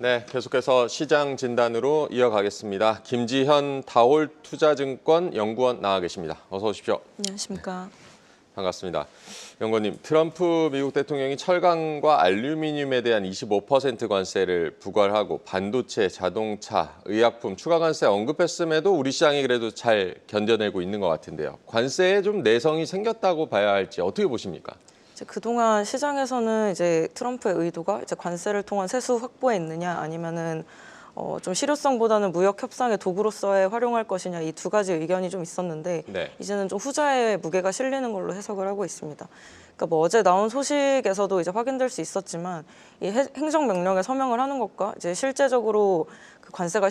네, 계속해서 시장 진단으로 이어가겠습니다. 김지현 다올투자증권 연구원 나와 계십니다. 어서 오십시오. 안녕하십니까. 반갑습니다. 연구원님, 트럼프 미국 대통령이 철강과 알루미늄에 대한 25% 관세를 부과하고 반도체, 자동차, 의약품 추가 관세 언급했음에도 우리 시장이 그래도 잘 견뎌내고 있는 것 같은데요. 관세에 좀 내성이 생겼다고 봐야 할지 어떻게 보십니까? 그동안 시장에서는 이제 트럼프의 의도가 이제 관세를 통한 세수 확보에 있느냐 아니면은 좀 실효성보다는 무역 협상의 도구로서의 활용할 것이냐 이 두 가지 의견이 좀 있었는데 네. 이제는 좀 후자의 무게가 실리는 걸로 해석을 하고 있습니다. 그러니까 뭐 어제 나온 소식에서도 이제 확인될 수 있었지만 이 행정명령에 서명을 하는 것과 이제 실제적으로 그 관세가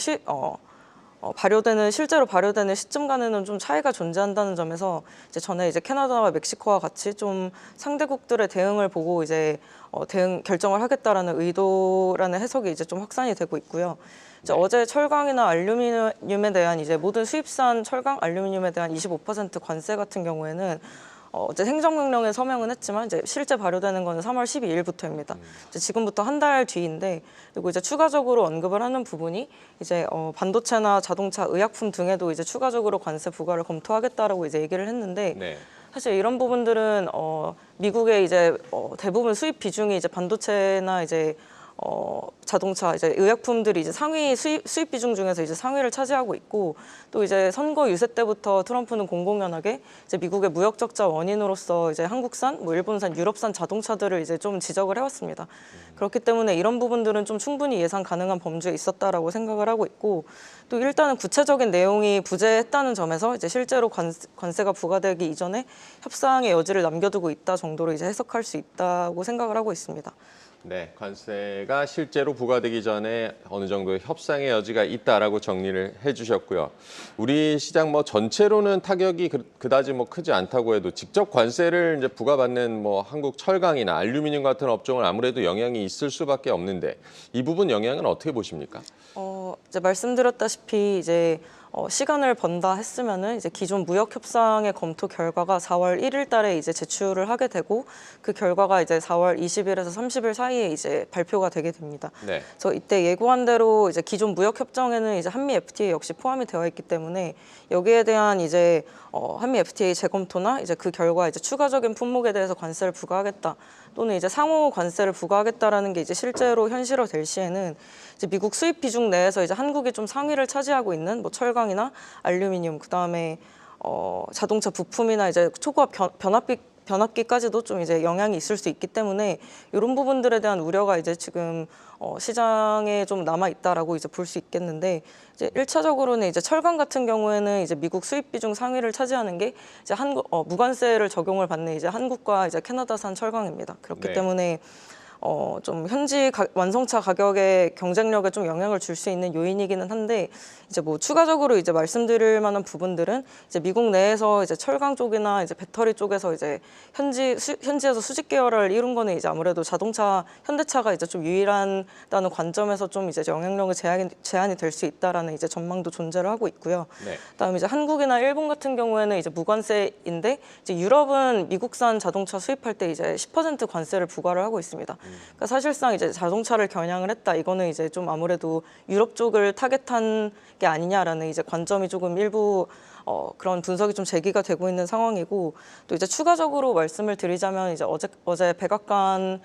실제로 발효되는 시점 간에는 좀 차이가 존재한다는 점에서 이제 전에 이제 캐나다와 멕시코와 같이 좀 상대국들의 대응을 보고 이제 대응 결정을 하겠다라는 의도라는 해석이 이제 좀 확산이 되고 있고요. 이제 어제 철강이나 알루미늄에 대한 이제 모든 수입산 철강, 알루미늄에 대한 25% 관세 같은 경우에는 어제 행정명령에 서명은 했지만 이제 실제 발효되는 거는 3월 12일부터입니다. 이제 지금부터 한 달 뒤인데 그리고 이제 추가적으로 언급을 하는 부분이 이제 반도체나 자동차, 의약품 등에도 이제 추가적으로 관세 부과를 검토하겠다라고 이제 얘기를 했는데 네. 사실 이런 부분들은 미국의 이제 대부분 수입 비중이 이제 반도체나 이제 자동차, 이제 의약품들이 이제 상위 수입 비중 중에서 이제 상위를 차지하고 있고 또 이제 선거 유세 때부터 트럼프는 공공연하게 이제 미국의 무역 적자 원인으로서 이제 한국산, 뭐 일본산, 유럽산 자동차들을 이제 좀 지적을 해왔습니다. 그렇기 때문에 이런 부분들은 좀 충분히 예상 가능한 범주에 있었다라고 생각을 하고 있고 또 일단은 구체적인 내용이 부재했다는 점에서 이제 실제로 관세가 부과되기 이전에 협상의 여지를 남겨두고 있다 정도로 이제 해석할 수 있다고 생각을 하고 있습니다. 네, 관세가 실제로 부과되기 전에 어느 정도의 협상의 여지가 있다라고 정리를 해주셨고요. 우리 시장 뭐 전체로는 타격이 그다지 뭐 크지 않다고 해도 직접 관세를 이제 부과받는 뭐 한국 철강이나 알루미늄 같은 업종은 아무래도 영향이 있을 수밖에 없는데 이 부분 영향은 어떻게 보십니까? 이제 말씀드렸다시피 이제 시간을 번다 했으면은 이제 기존 무역 협상의 검토 결과가 4월 1일 달에 이제 제출을 하게 되고 그 결과가 이제 4월 20일에서 30일 사이에 이제 발표가 되게 됩니다. 네. 그래서 이때 예고한 대로 이제 기존 무역 협정에는 이제 한미 FTA 역시 포함이 되어 있기 때문에 여기에 대한 이제 한미 FTA 재검토나 이제 그 결과 이제 추가적인 품목에 대해서 관세를 부과하겠다 또는 이제 상호 관세를 부과하겠다라는 게 이제 실제로 현실화될 시에는 이제 미국 수입 비중 내에서 이제 한국이 좀 상위를 차지하고 있는 뭐 철강이나 알루미늄 그다음에 자동차 부품이나 이제 초고압 변압기까지도 좀 이제 영향이 있을 수 있기 때문에 이런 부분들에 대한 우려가 이제 지금 시장에 좀 남아 있다라고 이제 볼 수 있겠는데 이제 1차적으로는 이제 철강 같은 경우에는 이제 미국 수입 비중 상위를 차지하는 게 이제 무관세를 적용을 받는 이제 한국과 이제 캐나다산 철강입니다. 그렇기 네. 때문에 좀 현지 완성차 가격의 경쟁력에 좀 영향을 줄 수 있는 요인이기는 한데 이제 뭐 추가적으로 이제 말씀드릴 만한 부분들은 이제 미국 내에서 이제 철강 쪽이나 이제 배터리 쪽에서 이제 현지에서 수직 계열을 이룬 거는 이제 아무래도 자동차 현대차가 이제 좀 유일하다는 관점에서 좀 이제 영향력의 제한이 될 수 있다라는 이제 전망도 존재를 하고 있고요. 네. 그다음에 이제 한국이나 일본 같은 경우에는 이제 무관세인데 이제 유럽은 미국산 자동차 수입할 때 이제 10% 관세를 부과를 하고 있습니다. 그러니까 사실상 이제 자동차를 겨냥을 했다. 이거는 이제 좀 아무래도 유럽 쪽을 타겟한 게 아니냐라는 이제 관점이 조금 일부 그런 분석이 좀 제기가 되고 있는 상황이고 또 이제 추가적으로 말씀을 드리자면 이제 어제 백악관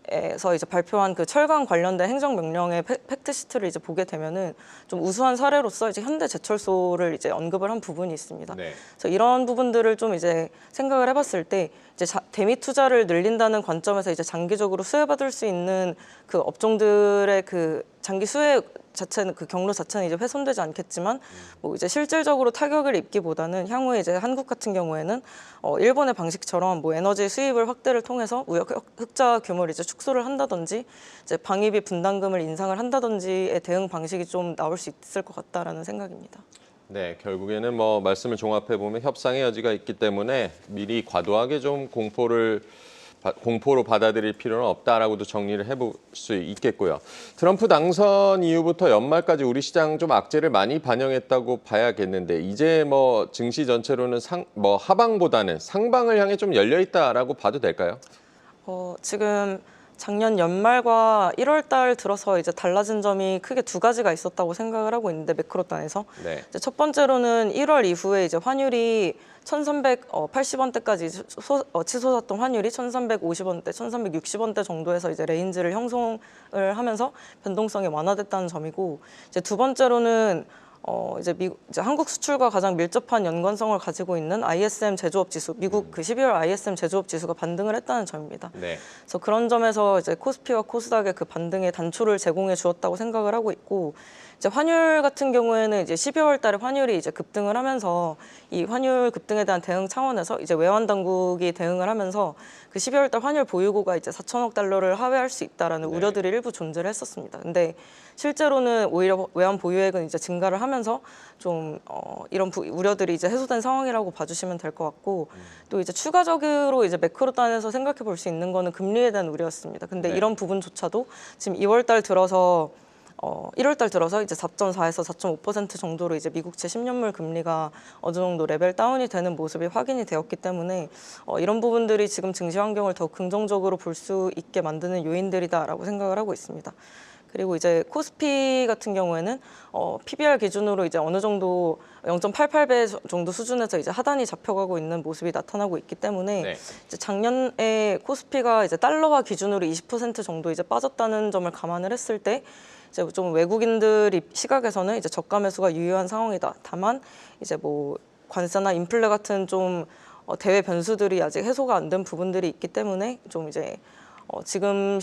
에서 이제 발표한 그 철강 관련된 행정명령의 팩트 시트를 이제 보게 되면은 좀 우수한 사례로서 이제 현대제철소를 이제 언급을 한 부분이 있습니다. 네. 그래서 이런 부분들을 좀 이제 생각을 해봤을 때 이제 대미 투자를 늘린다는 관점에서 이제 장기적으로 수혜받을 수 있는 그 업종들의 그 장기 수혜 자체는 그 경로 자체는 이제 훼손되지 않겠지만 뭐 이제 실질적으로 타격을 입기보다는 향후에 이제 한국 같은 경우에는 일본의 방식처럼 뭐 에너지 수입을 확대를 통해서 무역 흑자 규모를 이제 축소를 한다든지 이제 방위비 분담금을 인상을 한다든지의 대응 방식이 좀 나올 수 있을 것 같다라는 생각입니다. 네, 결국에는 뭐 말씀을 종합해 보면 협상의 여지가 있기 때문에 미리 과도하게 좀 공포로 받아들일 필요는 없다라고도 정리를 해볼 수 있겠고요. 트럼프 당선 이후부터 연말까지 우리 시장 좀 악재를 많이 반영했다고 봐야겠는데 이제 뭐 증시 전체로는 하방보다는 상방을 향해 좀 열려 있다라고 봐도 될까요? 지금 작년 연말과 1월 달 들어서 이제 달라진 점이 크게 두 가지가 있었다고 생각을 하고 있는데 매크로단에서 네. 이제 첫 번째로는 1월 이후에 이제 환율이 1,380원대까지 치솟았던 환율이 1,350원대, 1,360원대 정도에서 이제 레인지를 형성을 하면서 변동성이 완화됐다는 점이고 이제 두 번째로는 이제 한국 수출과 가장 밀접한 연관성을 가지고 있는 ISM 제조업 지수, 미국 그 12월 ISM 제조업 지수가 반등을 했다는 점입니다. 네. 그래서 그런 점에서 이제 코스피와 코스닥의 그 반등의 단초를 제공해 주었다고 생각을 하고 있고, 이제 환율 같은 경우에는 이제 12월 달에 환율이 이제 급등을 하면서 이 환율 급등에 대한 대응 차원에서 이제 외환 당국이 대응을 하면서 그 12월 달 환율 보유고가 이제 4천억 달러를 하회할 수 있다라는 네. 우려들이 일부 존재를 했었습니다. 근데 실제로는 오히려 외환 보유액은 이제 증가를 하면서 좀 이런 우려들이 이제 해소된 상황이라고 봐주시면 될 것 같고, 또 이제 추가적으로 이제 매크로단에서 생각해 볼 수 있는 거는 금리에 대한 우려였습니다. 근데 네. 이런 부분조차도 지금 2월 달 들어서 1월 달 들어서 이제 4.4에서 4.5% 정도로 이제 미국채 10년물 금리가 어느 정도 레벨 다운이 되는 모습이 확인이 되었기 때문에 이런 부분들이 지금 증시 환경을 더 긍정적으로 볼 수 있게 만드는 요인들이다라고 생각을 하고 있습니다. 그리고 이제 코스피 같은 경우에는 PBR 기준으로 이제 어느 정도 0.88배 정도 수준에서 이제 하단이 잡혀가고 있는 모습이 나타나고 있기 때문에 네. 이제 작년에 코스피가 이제 달러화 기준으로 20% 정도 이제 빠졌다는 점을 감안을 했을 때 이제 좀 외국인들 시각에서는 이제 저가 매수가 유효한 상황이다. 다만 이제 뭐 관세나 인플레 같은 좀 대외 변수들이 아직 해소가 안 된 부분들이 있기 때문에 좀 이제 지금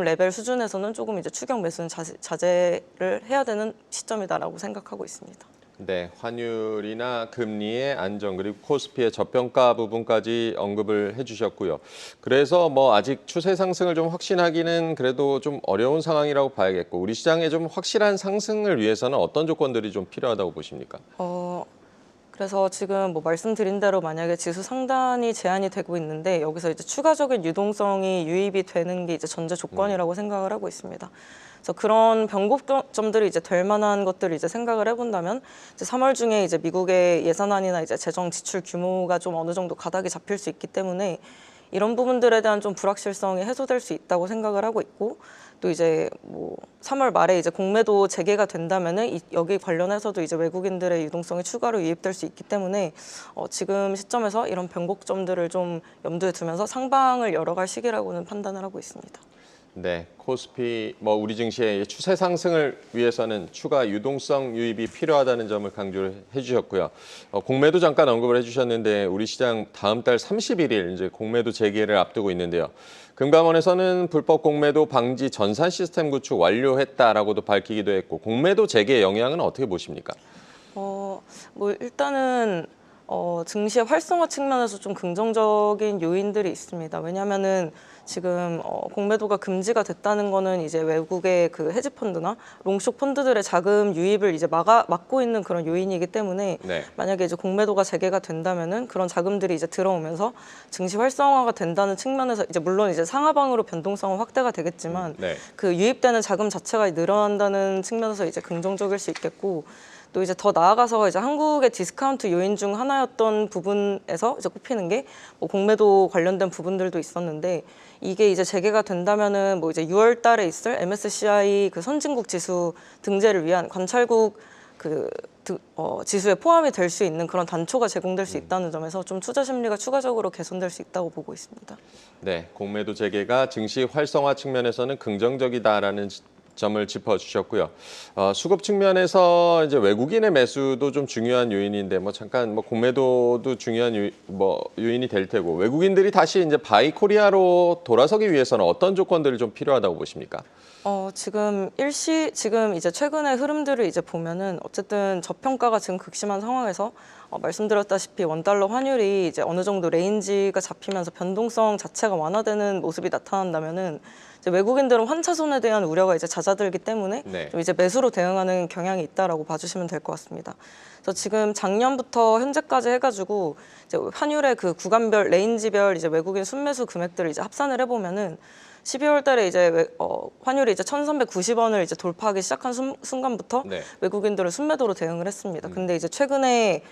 레벨 수준에서는 조금 이제 추격 매수는 자제를 해야 되는 시점이다라고 생각하고 있습니다. 네, 환율이나 금리의 안정 그리고 코스피의 저평가 부분까지 언급을 해주셨고요. 그래서 뭐 아직 추세 상승을 좀 확신하기는 그래도 좀 어려운 상황이라고 봐야겠고, 우리 시장의 좀 확실한 상승을 위해서는 어떤 조건들이 좀 필요하다고 보십니까? 그래서 지금 뭐 말씀드린 대로 만약에 지수 상단이 제한이 되고 있는데 여기서 이제 추가적인 유동성이 유입이 되는 게 이제 전제 조건이라고 생각을 하고 있습니다. 그래서 그런 변곡점들이 이제 될 만한 것들을 이제 생각을 해본다면 이제 3월 중에 이제 미국의 예산안이나 이제 재정 지출 규모가 좀 어느 정도 가닥이 잡힐 수 있기 때문에 이런 부분들에 대한 좀 불확실성이 해소될 수 있다고 생각을 하고 있고, 또 이제 뭐 3월 말에 이제 공매도 재개가 된다면은 여기 관련해서도 이제 외국인들의 유동성이 추가로 유입될 수 있기 때문에 지금 시점에서 이런 변곡점들을 좀 염두에 두면서 상방을 열어갈 시기라고는 판단을 하고 있습니다. 네, 코스피 뭐 우리 증시의 추세 상승을 위해서는 추가 유동성 유입이 필요하다는 점을 강조를 해주셨고요. 공매도 잠깐 언급을 해주셨는데 우리 시장 다음 달 31일 이제 공매도 재개를 앞두고 있는데요. 금감원에서는 불법 공매도 방지 전산 시스템 구축 완료했다라고도 밝히기도 했고, 공매도 재개 영향은 어떻게 보십니까? 뭐 일단은 증시의 활성화 측면에서 좀 긍정적인 요인들이 있습니다. 왜냐하면은 지금 공매도가 금지가 됐다는 거는 이제 외국의 그 헤지 펀드나 롱숏 펀드들의 자금 유입을 이제 막고 있는 그런 요인이기 때문에 네. 만약에 이제 공매도가 재개가 된다면은 그런 자금들이 이제 들어오면서 증시 활성화가 된다는 측면에서 이제 물론 이제 상하방으로 변동성은 확대가 되겠지만 네. 그 유입되는 자금 자체가 늘어난다는 측면에서 이제 긍정적일 수 있겠고, 또 이제 더 나아가서 이제 한국의 디스카운트 요인 중 하나였던 부분에서 이제 꼽히는 게 뭐 공매도 관련된 부분들도 있었는데, 이게 이제 재개가 된다면은 뭐 이제 6월 달에 있을 MSCI 그 선진국 지수 등재를 위한 관찰국 지수에 포함이 될 수 있는 그런 단초가 제공될 수 있다는 점에서 좀 투자 심리가 추가적으로 개선될 수 있다고 보고 있습니다. 네, 공매도 재개가 증시 활성화 측면에서는 긍정적이다라는 점을 짚어주셨고요. 수급 측면에서 이제 외국인의 매수도 좀 중요한 요인인데 뭐 잠깐 뭐 공매도도 중요한 요인이 될 테고, 외국인들이 다시 이제 바이 코리아로 돌아서기 위해서는 어떤 조건들이 좀 필요하다고 보십니까? 지금 지금 이제 최근의 흐름들을 이제 보면은 어쨌든 저평가가 지금 극심한 상황에서 말씀드렸다시피 원달러 환율이 이제 어느 정도 레인지가 잡히면서 변동성 자체가 완화되는 모습이 나타난다면은 이제 외국인들은 환차손에 대한 우려가 이제 잦아들기 때문에 네. 좀 이제 매수로 대응하는 경향이 있다라고 봐주시면 될 것 같습니다. 그래서 지금 작년부터 현재까지 해가지고 이제 환율의 그 구간별 레인지별 이제 외국인 순매수 금액들을 이제 합산을 해보면은 12월 달에 이제 환율이 이제 1,390원을 이제 돌파하기 시작한 순간부터 네. 외국인들은 순매도로 대응을 했습니다. 근데 이제 최근에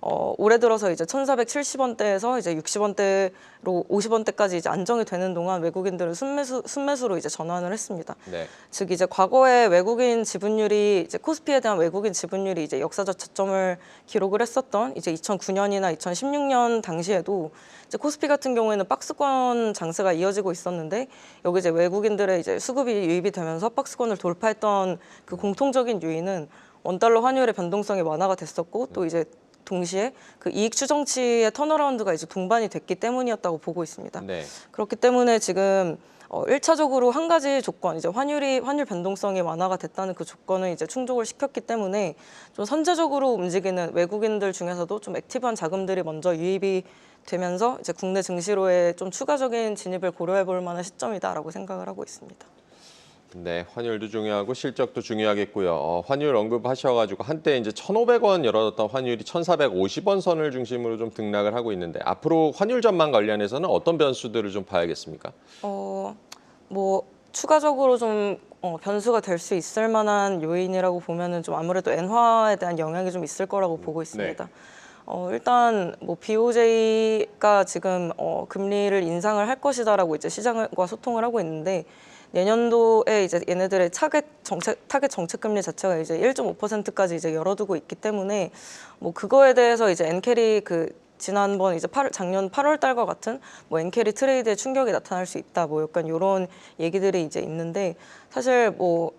올해 들어서 이제 1,470원대에서 이제 60원대로 50원대까지 이제 안정이 되는 동안 외국인들은 순매수로 이제 전환을 했습니다. 네. 즉 이제 과거에 외국인 지분율이 이제 코스피에 대한 외국인 지분율이 이제 역사적 저점을 기록을 했었던 이제 2009년이나 2016년 당시에도 이제 코스피 같은 경우에는 박스권 장세가 이어지고 있었는데 여기 이제 외국인들의 이제 수급이 유입이 되면서 박스권을 돌파했던 그 공통적인 요인은 원달러 환율의 변동성이 완화가 됐었고 또 이제 동시에 그 이익 추정치의 턴어라운드가 이제 동반이 됐기 때문이었다고 보고 있습니다. 네. 그렇기 때문에 지금 1차적으로 한 가지 조건, 이제 환율 변동성이 완화가 됐다는 그 조건을 이제 충족을 시켰기 때문에 좀 선제적으로 움직이는 외국인들 중에서도 좀 액티브한 자금들이 먼저 유입이 되면서 이제 국내 증시로의 좀 추가적인 진입을 고려해 볼 만한 시점이다라고 생각을 하고 있습니다. 네, 환율도 중요하고 실적도 중요하겠고요. 환율 언급하셔가지고 한때 이제 1,500원 열었던 환율이 1,450원 선을 중심으로 좀 등락을 하고 있는데 앞으로 환율 전망 관련해서는 어떤 변수들을 좀 봐야겠습니까? 뭐 추가적으로 좀 변수가 될 수 있을 만한 요인이라고 보면은 좀 아무래도 엔화에 대한 영향이 좀 있을 거라고 보고 있습니다. 일단 뭐 BOJ가 지금 금리를 인상을 할 것이다라고 이제 시장과 소통을 하고 있는데 내년도에 이제 얘네들의 타겟 정책 금리 자체가 이제 1.5%까지 이제 열어두고 있기 때문에 뭐 그거에 대해서 이제 엔캐리 지난번 이제 작년 8월 달과 같은 뭐 엔캐리 트레이드에 충격이 나타날 수 있다 뭐 약간 이런 얘기들이 이제 있는데 사실 뭐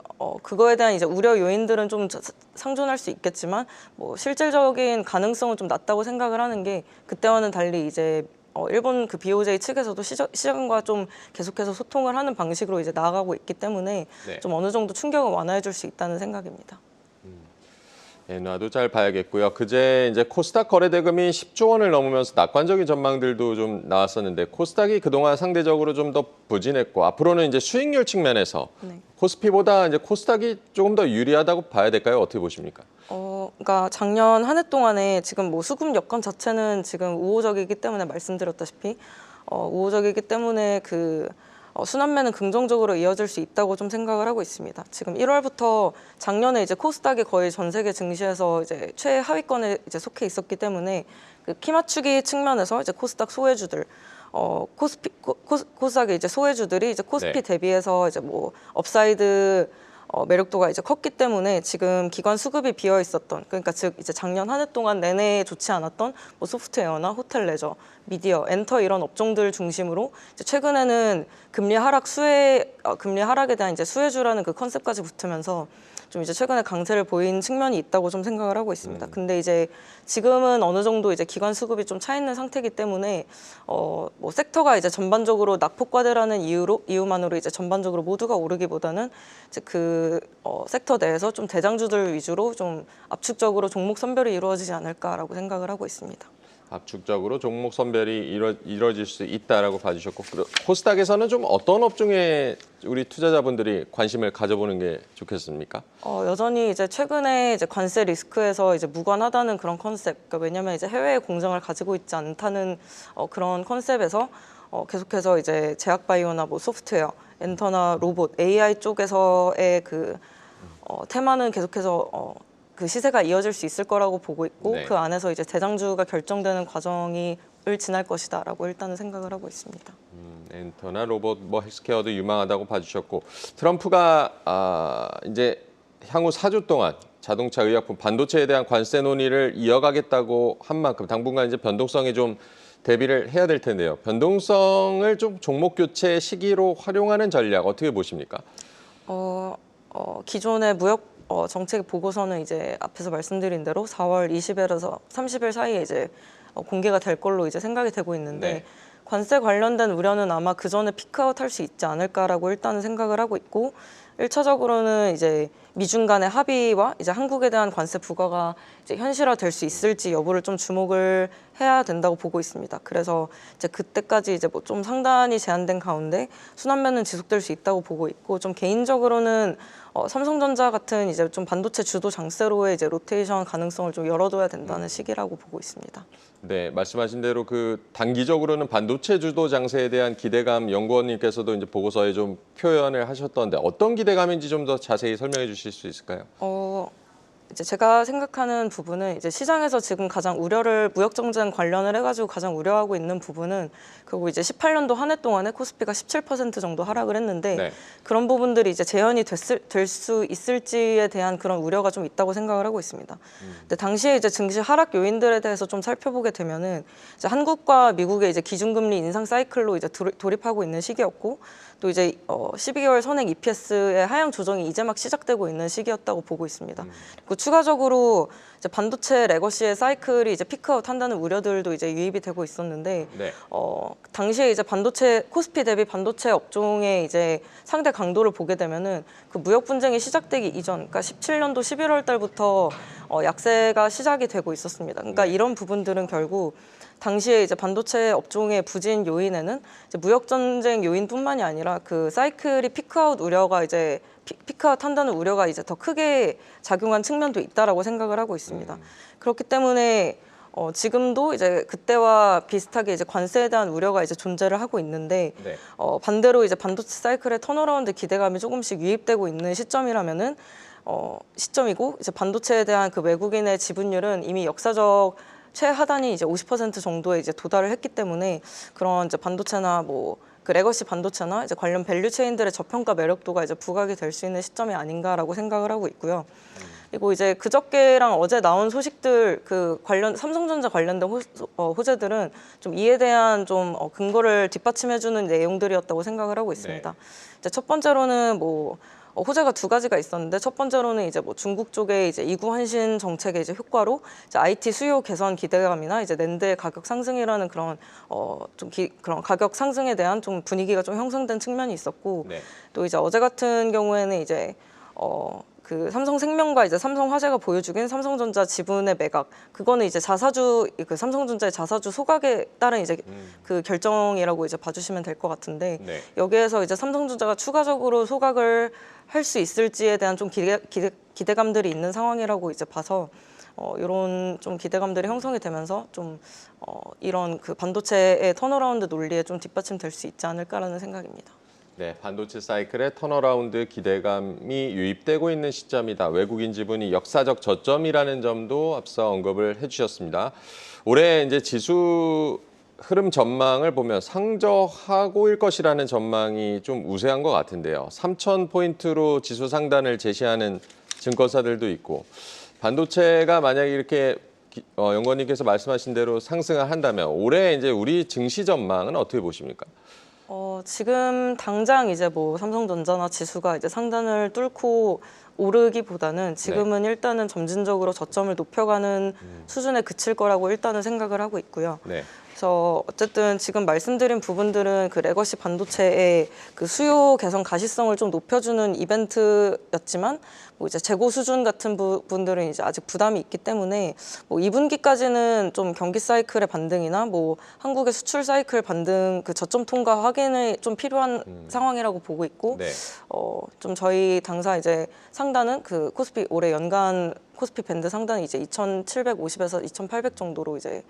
그거에 대한 이제 우려 요인들은 좀 상존할 수 있겠지만 뭐 실질적인 가능성은 좀 낮다고 생각을 하는 게 그때와는 달리 이제 일본 그 BOJ 측에서도 시장과 좀 계속해서 소통을 하는 방식으로 이제 나아가고 있기 때문에 네. 좀 어느 정도 충격을 완화해 줄 수 있다는 생각입니다. 엔화도 잘 봐야겠고요. 그제 이제 코스닥 거래 대금이 10조 원을 넘으면서 낙관적인 전망들도 좀 나왔었는데 코스닥이 그동안 상대적으로 좀 더 부진했고 앞으로는 이제 수익률 측면에서 네. 코스피보다 이제 코스닥이 조금 더 유리하다고 봐야 될까요? 어떻게 보십니까? 그러니까 작년 한 해 동안에 지금 뭐 수급 여건 자체는 지금 우호적이기 때문에 말씀드렸다시피 우호적이기 때문에 순환매는 긍정적으로 이어질 수 있다고 좀 생각을 하고 있습니다. 지금 1월부터 작년에 이제 코스닥이 거의 전 세계 증시에서 이제 최하위권에 이제 속해 있었기 때문에 그 키 맞추기 측면에서 이제 코스닥 소외주들 코스닥의 이제 소외주들이 이제 코스피 네. 대비해서 이제 뭐 업사이드 매력도가 이제 컸기 때문에 지금 기관 수급이 비어 있었던 그러니까 즉 이제 작년 한 해 동안 내내 좋지 않았던 뭐 소프트웨어나 호텔 레저, 미디어, 엔터 이런 업종들 중심으로 이제 최근에는 금리 하락에 대한 이제 수혜주라는 그 컨셉까지 붙으면서 좀 이제 최근에 강세를 보인 측면이 있다고 좀 생각을 하고 있습니다. 근데 이제 지금은 어느 정도 이제 기관 수급이 좀 차 있는 상태이기 때문에 뭐 섹터가 이제 전반적으로 낙폭과대라는 이유만으로 이제 전반적으로 모두가 오르기보다는 이제 섹터 내에서 좀 대장주들 위주로 좀 압축적으로 종목 선별이 이루어지지 않을까라고 생각을 하고 있습니다. 압축적으로 종목 선별이 이뤄질 수 있다라고 봐주셨고 코스닥에서는 좀 어떤 업종에 우리 투자자분들이 관심을 가져보는 게 좋겠습니까? 여전히 이제 최근에 이제 관세 리스크에서 이제 무관하다는 그런 컨셉, 그러니까 왜냐하면 이제 해외에 공장을 가지고 있지 않다는 그런 컨셉에서 계속해서 이제 제약바이오나 뭐 소프트웨어, 엔터나 로봇, AI 쪽에서의 테마는 계속해서 그 시세가 이어질 수 있을 거라고 보고 있고 네. 그 안에서 이제 대장주가 결정되는 과정을 지날 것이다라고 일단은 생각을 하고 있습니다. 엔터나 로봇, 뭐 헬스케어도 유망하다고 봐주셨고 트럼프가 이제 향후 4주 동안 자동차, 의약품, 반도체에 대한 관세 논의를 이어가겠다고 한 만큼 당분간 이제 변동성에 좀 대비를 해야 될 텐데요. 변동성을 좀 종목 교체 시기로 활용하는 전략 어떻게 보십니까? 기존의 무역 정책 보고서는 이제 앞에서 말씀드린 대로 4월 20일에서 30일 사이에 이제 공개가 될 걸로 이제 생각이 되고 있는데 네. 관세 관련된 우려는 아마 그 전에 피크아웃 할 수 있지 않을까라고 일단은 생각을 하고 있고 1차적으로는 이제 미중 간의 합의와 이제 한국에 대한 관세 부과가 이제 현실화될 수 있을지 여부를 좀 주목을 해야 된다고 보고 있습니다. 그래서 이제 그때까지 이제 뭐 좀 상단이 제한된 가운데 순환매는 지속될 수 있다고 보고 있고 좀 개인적으로는 삼성전자 같은 이제 좀 반도체 주도 장세로의 이제 로테이션 가능성을 좀 열어둬야 된다는 시기라고 보고 있습니다. 네, 말씀하신 대로 단기적으로는 반도체 주도 장세에 대한 기대감 연구원님께서도 이제 보고서에 좀 표현을 하셨던데 어떤 기대감인지 좀 더 자세히 설명해 주실 수 있을까요? 이제 제가 생각하는 부분은 이제 시장에서 지금 가장 우려를 무역 정쟁 관련을 해가지고 가장 우려하고 있는 부분은 그리고 이제 18년도 한 해 동안에 코스피가 17% 정도 하락을 했는데 네. 그런 부분들이 이제 재현이 될 수 있을지에 대한 그런 우려가 좀 있다고 생각을 하고 있습니다. 근데 당시에 이제 증시 하락 요인들에 대해서 좀 살펴보게 되면은 이제 한국과 미국의 이제 기준금리 인상 사이클로 이제 돌입하고 있는 시기였고 또 이제 12개월 선행 EPS의 하향 조정이 이제 막 시작되고 있는 시기였다고 보고 있습니다. 그리고 추가적으로 이제 반도체 레거시의 사이클이 이제 피크아웃 한다는 우려들도 이제 유입이 되고 있었는데 네. 당시에 이제 반도체 코스피 대비 반도체 업종의 이제 상대 강도를 보게 되면은 그 무역 분쟁이 시작되기 이전, 그러니까 17년도 11월 달부터 약세가 시작이 되고 있었습니다. 그러니까 이런 부분들은 결국 당시에 이제 반도체 업종의 부진 요인에는 이제 무역 전쟁 요인뿐만이 아니라 그 사이클이 피크아웃 우려가 이제 피크아웃 한다는 우려가 이제 더 크게 작용한 측면도 있다라고 생각을 하고 있습니다. 그렇기 때문에 지금도 이제 그때와 비슷하게 이제 관세에 대한 우려가 이제 존재를 하고 있는데 네. 반대로 이제 반도체 사이클의 턴어라운드 기대감이 조금씩 유입되고 있는 시점이라면은 시점이고 이제 반도체에 대한 그 외국인의 지분율은 이미 역사적 최하단이 이제 50% 정도에 이제 도달을 했기 때문에 그런 이제 반도체나 뭐 그 레거시 반도체나 이제 관련 밸류 체인들의 저평가 매력도가 이제 부각이 될 수 있는 시점이 아닌가라고 생각을 하고 있고요. 그리고 이제 그저께랑 어제 나온 소식들 그 관련 삼성전자 관련된 호재들은 좀 이에 대한 좀 근거를 뒷받침해주는 내용들이었다고 생각을 하고 있습니다. 이제 첫 번째로는 뭐 호재가 두 가지가 있었는데 첫 번째로는 이제 뭐 중국 쪽의 이제 이구 환신 정책의 이제 효과로 이제 IT 수요 개선 기대감이나 이제 낸드의 가격 상승이라는 그런 그런 가격 상승에 대한 좀 분위기가 좀 형성된 측면이 있었고 네. 또 이제 어제 같은 경우에는 이제 그 삼성생명과 이제 삼성화재가 보여주긴 삼성전자 지분의 매각 그거는 이제 자사주 그 삼성전자의 자사주 소각에 따른 이제 그 결정이라고 이제 봐주시면 될 것 같은데 네. 여기에서 이제 삼성전자가 추가적으로 소각을 할 수 있을지에 대한 좀 기대감들이 있는 상황이라고 이제 봐서 이런 좀 기대감들이 형성이 되면서 좀 이런 그 반도체의 턴어라운드 논리에 좀 뒷받침될 수 있지 않을까라는 생각입니다. 네, 반도체 사이클의 턴어라운드 기대감이 유입되고 있는 시점이다. 외국인 지분이 역사적 저점이라는 점도 앞서 언급을 해주셨습니다. 올해 이제 지수 흐름 전망을 보면 상저하고일 것이라는 전망이 좀 우세한 것 같은데요. 3,000포인트로 지수 상단을 제시하는 증권사들도 있고 반도체가 만약에 이렇게 연구원님께서 말씀하신 대로 상승을 한다면 올해 이제 우리 증시 전망은 어떻게 보십니까? 지금 당장 이제 뭐 삼성전자나 지수가 이제 상단을 뚫고 오르기보다는 지금은 일단은 점진적으로 저점을 높여가는 수준에 그칠 거라고 일단은 생각을 하고 있고요. 네. 그래서 어쨌든 지금 말씀드린 부분들은 그 레거시 반도체의 그 수요 개선 가시성을 좀 높여주는 이벤트였지만 뭐 이제 재고 수준 같은 부분들은 이제 아직 부담이 있기 때문에 뭐 2분기까지는 좀 경기 사이클의 반등이나 뭐 한국의 수출 사이클 반등 그 저점 통과 확인이 좀 필요한 상황이라고 보고 있고 네. 좀 저희 당사 이제 상단은 그 코스피 올해 연간 코스피 밴드 상단이 이제 2,750에서 2,800 정도로 이제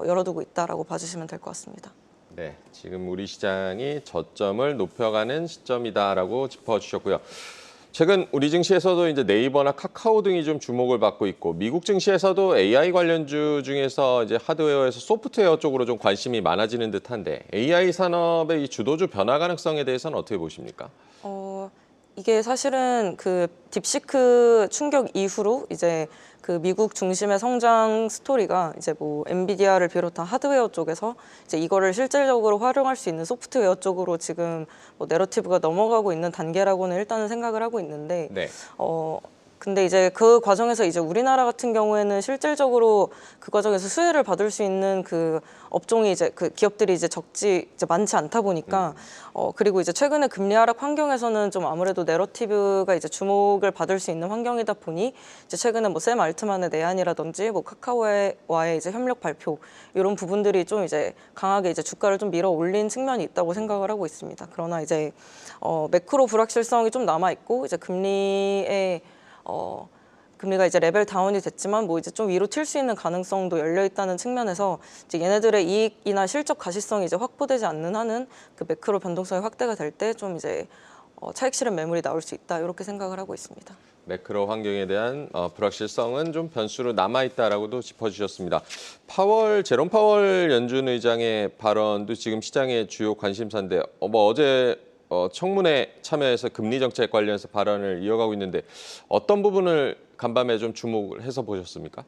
열어두고 있다라고 봐주시면 될 것 같습니다. 네, 지금 우리 시장이 저점을 높여가는 시점이다라고 짚어주셨고요. 최근 우리 증시에서도 이제 네이버나 카카오 등이 좀 주목을 받고 있고 미국 증시에서도 AI 관련주 중에서 이제 하드웨어에서 소프트웨어 쪽으로 좀 관심이 많아지는 듯한데 AI 산업의 이 주도주 변화 가능성에 대해서는 어떻게 보십니까? 이게 사실은 그 딥시크 충격 이후로 이제 그 미국 중심의 성장 스토리가 이제 뭐 엔비디아를 비롯한 하드웨어 쪽에서 이제 이거를 실질적으로 활용할 수 있는 소프트웨어 쪽으로 지금 뭐 내러티브가 넘어가고 있는 단계라고는 일단은 생각을 하고 있는데 네. 근데 이제 그 과정에서 이제 우리나라 같은 경우에는 실질적으로 그 과정에서 수혜를 받을 수 있는 그 업종이 이제 그 기업들이 이제 이제 많지 않다 보니까 그리고 이제 최근에 금리 하락 환경에서는 좀 아무래도 내러티브가 이제 주목을 받을 수 있는 환경이다 보니 이제 최근에 뭐 샘 알트만의 내한이라든지 뭐 카카오와의 이제 협력 발표 이런 부분들이 좀 이제 강하게 이제 주가를 좀 밀어 올린 측면이 있다고 생각을 하고 있습니다. 그러나 이제 매크로 불확실성이 좀 남아 있고 이제 금리가 이제 레벨 다운이 됐지만 뭐 이제 좀 위로 튈 수 있는 가능성도 열려 있다는 측면에서 이제 얘네들의 이익이나 실적 가시성이 이제 확보되지 않는 한은 그 매크로 변동성이 확대가 될 때 좀 이제 차익 실현 매물이 나올 수 있다 이렇게 생각을 하고 있습니다. 매크로 환경에 대한 불확실성은 좀 변수로 남아있다라고도 짚어주셨습니다. 파월, 제롬 파월 연준 의장의 발언도 지금 시장의 주요 관심사인데 어제 청문회 참여해서 금리 정책 관련해서 발언을 이어가고 있는데 어떤 부분을 간밤에 좀 주목을 해서 보셨습니까?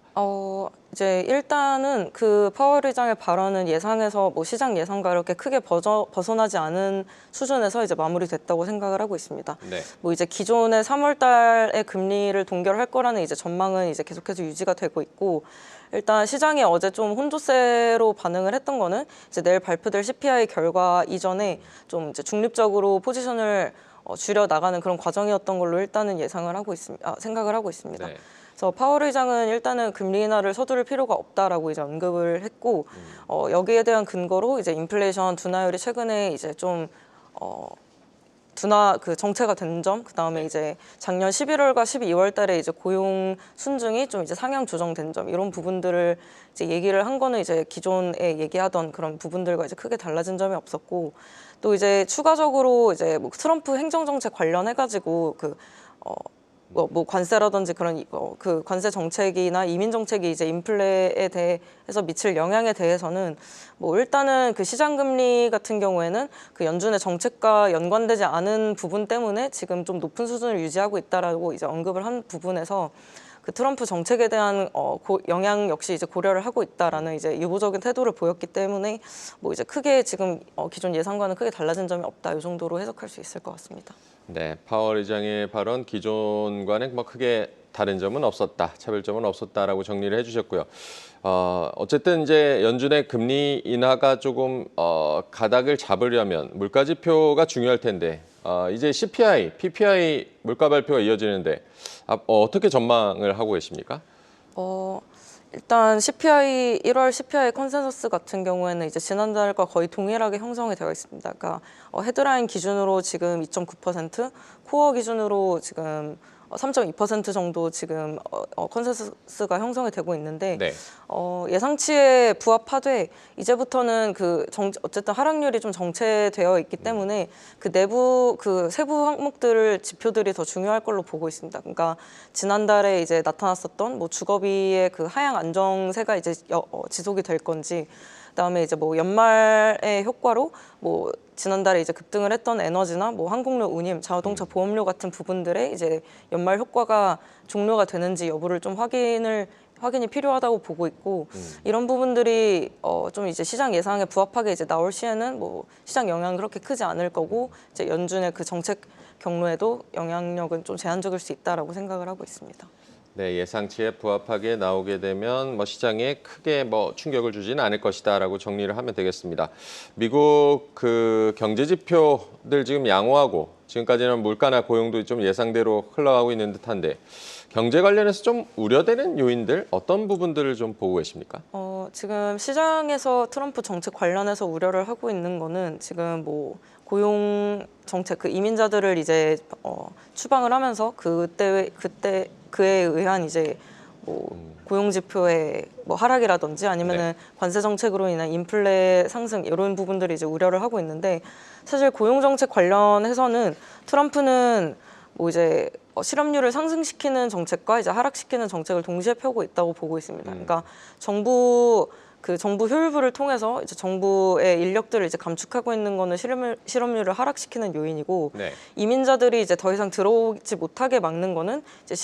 이제 일단은 그 파월 의장의 발언은 예상에서 뭐 시장 예상과 이렇게 크게 벗어나지 않은 수준에서 이제 마무리됐다고 생각을 하고 있습니다. 네. 뭐 이제 기존의 3월 달에 금리를 동결할 거라는 이제 전망은 이제 계속해서 유지가 되고 있고 일단 시장이 어제 좀 혼조세로 반응을 했던 거는 이제 내일 발표될 CPI 결과 이전에 좀 이제 중립적으로 포지션을 줄여 나가는 그런 과정이었던 걸로 일단은 예상을 하고 있습니다. 생각을 하고 있습니다. 네. 그래서 파월 의장은 일단은 금리 인하를 서두를 필요가 없다라고 이제 언급을 했고 여기에 대한 근거로 이제 인플레이션 둔화율이 최근에 이제 좀 둔화 그 정체가 된 점, 그 다음에 이제 작년 11월과 12월 달에 이제 고용 순증이 좀 이제 상향 조정된 점 이런 부분들을 이제 얘기를 한 거는 이제 기존에 얘기하던 그런 부분들과 이제 크게 달라진 점이 없었고 또 이제 추가적으로 이제 뭐 트럼프 행정 정책 관련해 가지고 뭐 관세라든지 그런 그 관세 정책이나 이민 정책이 이제 인플레에 대해서 미칠 영향에 대해서는 뭐 일단은 그 시장 금리 같은 경우에는 그 연준의 정책과 연관되지 않은 부분 때문에 지금 좀 높은 수준을 유지하고 있다라고 이제 언급을 한 부분에서 그 트럼프 정책에 대한 영향 역시 이제 고려를 하고 있다라는 이제 유보적인 태도를 보였기 때문에 뭐 이제 크게 지금 기존 예상과는 크게 달라진 점이 없다 이 정도로 해석할 수 있을 것 같습니다. 네, 파월 의장의 발언 기존과는 뭐 크게 다른 점은 없었다, 차별점은 없었다라고 정리를 해주셨고요. 어쨌든 이제 연준의 금리 인하가 조금 가닥을 잡으려면 물가 지표가 중요할 텐데 이제 CPI, PPI 물가 발표가 이어지는데 어떻게 전망을 하고 계십니까? 일단 CPI 1월 CPI 컨센서스 같은 경우에는 이제 지난달과 거의 동일하게 형성이 되어 있습니다. 그러니까 헤드라인 기준으로 지금 2.9%, 코어 기준으로 지금 3.2% 정도 지금 컨센서스가 형성이 되고 있는데 네. 예상치에 부합하되 이제부터는 어쨌든 하락률이 좀 정체되어 있기 때문에 그 내부 그 세부 항목들을 지표들이 더 중요할 걸로 보고 있습니다. 그러니까 지난달에 이제 나타났었던 뭐 주거비의 그 하향 안정세가 이제 지속이 될 건지 그다음에 이제 뭐 연말의 효과로 뭐 지난달에 이제 급등을 했던 에너지나 뭐 항공료 운임, 자동차 보험료 같은 부분들의 이제 연말 효과가 종료가 되는지 여부를 좀 확인이 필요하다고 보고 있고 이런 부분들이 좀 이제 시장 예상에 부합하게 이제 나올 시에는 뭐 시장 영향은 그렇게 크지 않을 거고 이제 연준의 그 정책 경로에도 영향력은 좀 제한적일 수 있다라고 생각을 하고 있습니다. 네, 예상치에 부합하게 나오게 되면 뭐 시장에 크게 뭐 충격을 주지는 않을 것이다라고 정리를 하면 되겠습니다. 미국 그 경제 지표들 지금 양호하고 지금까지는 물가나 고용도 좀 예상대로 흘러가고 있는 듯한데 경제 관련해서 좀 우려되는 요인들 어떤 부분들을 좀 보고 계십니까? 지금 시장에서 트럼프 정책 관련해서 우려를 하고 있는 거는 지금 뭐 고용 정책 그 이민자들을 이제 추방을 하면서 그때 그에 의한 이제 뭐 고용 지표의 뭐 하락이라든지 아니면은 관세 정책으로 인한 인플레 상승 이런 부분들이 이제 우려를 하고 있는데 사실 고용 정책 관련해서는 트럼프는 뭐 이제 실업률을 상승시키는 정책과 이제 하락시키는 정책을 동시에 펴고 있다고 보고 있습니다. 그러니까 정부 효율부를 통해서 이제 정부의 인력들을 이제 감축하고 있는 거는 실업률을 하락시키는 요인이고 네. 이민자들이 이제 더 이상 들어오지 못하게 막는 거는 이제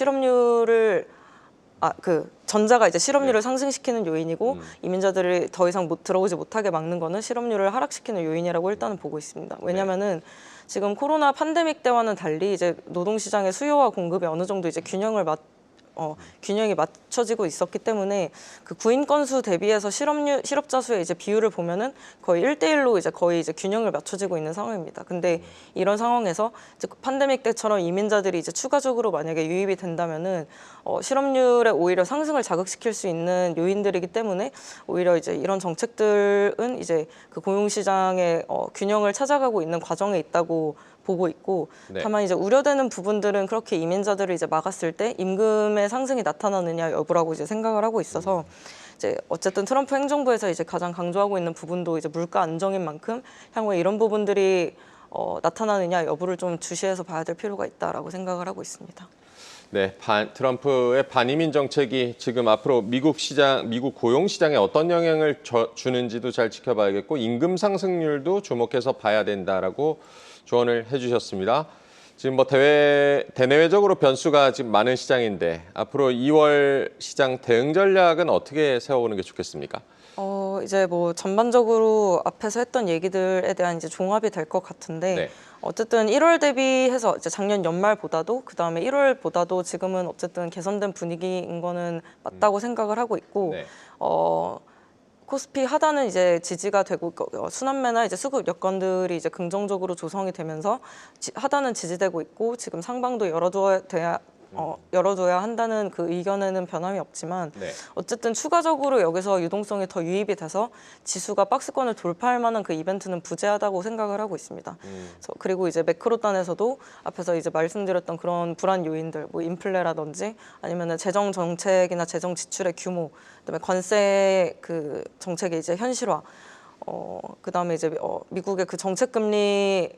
전자가 이제 실업률을 상승시키는 요인이고 이민자들이 더 이상 들어오지 못하게 막는 거는 실업률을 하락시키는 요인이라고 일단은 보고 있습니다. 왜냐면은 지금 코로나 팬데믹 때와는 달리 이제 노동시장의 수요와 공급이 어느 정도 이제 균형이 맞춰지고 있었기 때문에 그 구인 건수 대비해서 실업자 수의 이제 비율을 보면은 거의 1대1로 이제 거의 이제 균형을 맞춰지고 있는 상황입니다. 근데 이런 상황에서 이제 팬데믹 때처럼 이민자들이 이제 추가적으로 만약에 유입이 된다면은 실업률의 오히려 상승을 자극시킬 수 있는 요인들이기 때문에 오히려 이제 이런 정책들은 이제 그 고용시장의 균형을 찾아가고 있는 과정에 있다고 보고 있고 네. 다만 이제 우려되는 부분들은 그렇게 이민자들을 이제 막았을 때 임금의 상승이 나타나느냐 여부라고 이제 생각을 하고 있어서 이제 어쨌든 트럼프 행정부에서 이제 가장 강조하고 있는 부분도 이제 물가 안정인 만큼 향후에 이런 부분들이 나타나느냐 여부를 좀 주시해서 봐야 될 필요가 있다라고 생각을 하고 있습니다. 네, 트럼프의 반이민 정책이 지금 앞으로 미국 고용 시장에 어떤 영향을 주는지도 잘 지켜봐야겠고 임금 상승률도 주목해서 봐야 된다라고 조언을 해주셨습니다. 지금 뭐 대내외적으로 변수가 지금 많은 시장인데 앞으로 2월 시장 대응 전략은 어떻게 세워보는 게 좋겠습니까? 이제 뭐 전반적으로 앞에서 했던 얘기들에 대한 이제 종합이 될 것 같은데 네. 어쨌든 1월 대비해서 이제 작년 연말보다도 그다음에 1월보다도 지금은 어쨌든 개선된 분위기인 거는 맞다고 생각을 하고 있고 네. 코스피 하단은 이제 지지가 되고 순환매나 이제 수급 여건들이 이제 긍정적으로 조성이 되면서 하단은 지지되고 있고 지금 상방도 열어둬야 한다는 그 의견에는 변함이 없지만 네. 어쨌든 추가적으로 여기서 유동성이 더 유입이 돼서 지수가 박스권을 돌파할 만한 그 이벤트는 부재하다고 생각을 하고 있습니다. 그리고 이제 매크로 단에서도 앞에서 이제 말씀드렸던 그런 불안 요인들, 뭐 인플레라든지 아니면은 재정 정책이나 재정 지출의 규모, 그다음에 관세 그 정책의 이제 현실화, 그다음에 이제 미국의 그 정책금리의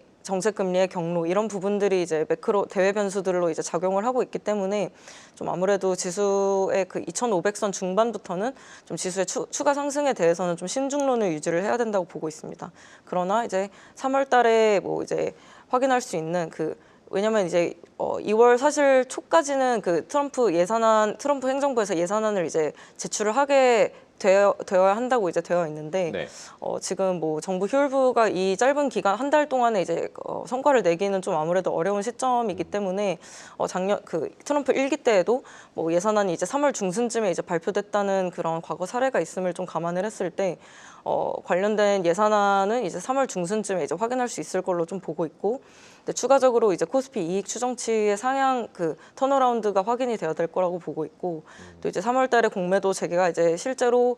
경로 이런 부분들이 이제 매크로 대외 변수들로 이제 작용을 하고 있기 때문에 좀 아무래도 지수의 그 2,500선 중반부터는 좀 지수의 추가 상승에 대해서는 좀 신중론을 유지를 해야 된다고 보고 있습니다. 그러나 이제 3월 달에 뭐 이제 확인할 수 있는 왜냐면 이제 2월 사실 초까지는 그 트럼프 행정부에서 예산안을 이제 제출을 하게 되어야 한다고 이제 되어 있는데 네. 지금 뭐 정부 휴일부가 이 짧은 기간 한 달 동안에 이제 성과를 내기는 좀 아무래도 어려운 시점이기 때문에 작년 그 트럼프 1기 때에도 뭐 예산안이 이제 3월 중순쯤에 이제 발표됐다는 그런 과거 사례가 있음을 좀 감안을 했을 때 관련된 예산안은 이제 3월 중순쯤에 이제 확인할 수 있을 걸로 좀 보고 있고 근데 추가적으로 이제 코스피 이익 추정치의 상향 그 턴어라운드가 확인이 되어야 될 거라고 보고 있고 또 이제 3월 달에 공매도 재개가 이제 실제로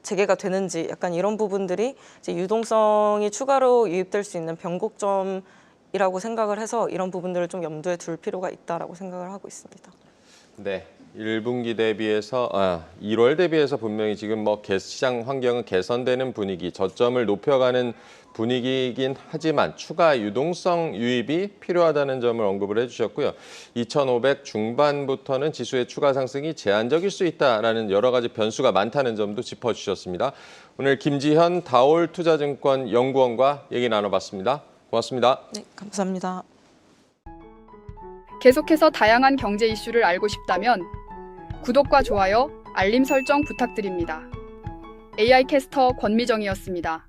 재개가 되는지 약간 이런 부분들이 이제 유동성이 추가로 유입될 수 있는 변곡점이라고 생각을 해서 이런 부분들을 좀 염두에 둘 필요가 있다라고 생각을 하고 있습니다. 네. 1분기 대비해서 1월 대비해서 분명히 지금 뭐 시장 환경은 개선되는 분위기, 저점을 높여가는 분위기이긴 하지만 추가 유동성 유입이 필요하다는 점을 언급을 해주셨고요. 2,500 중반부터는 지수의 추가 상승이 제한적일 수 있다라는 여러 가지 변수가 많다는 점도 짚어주셨습니다. 오늘 김지현 다올투자증권 연구원과 얘기 나눠봤습니다. 고맙습니다. 네, 감사합니다. 계속해서 다양한 경제 이슈를 알고 싶다면 구독과 좋아요, 알림 설정 부탁드립니다. AI 캐스터 권미정이었습니다.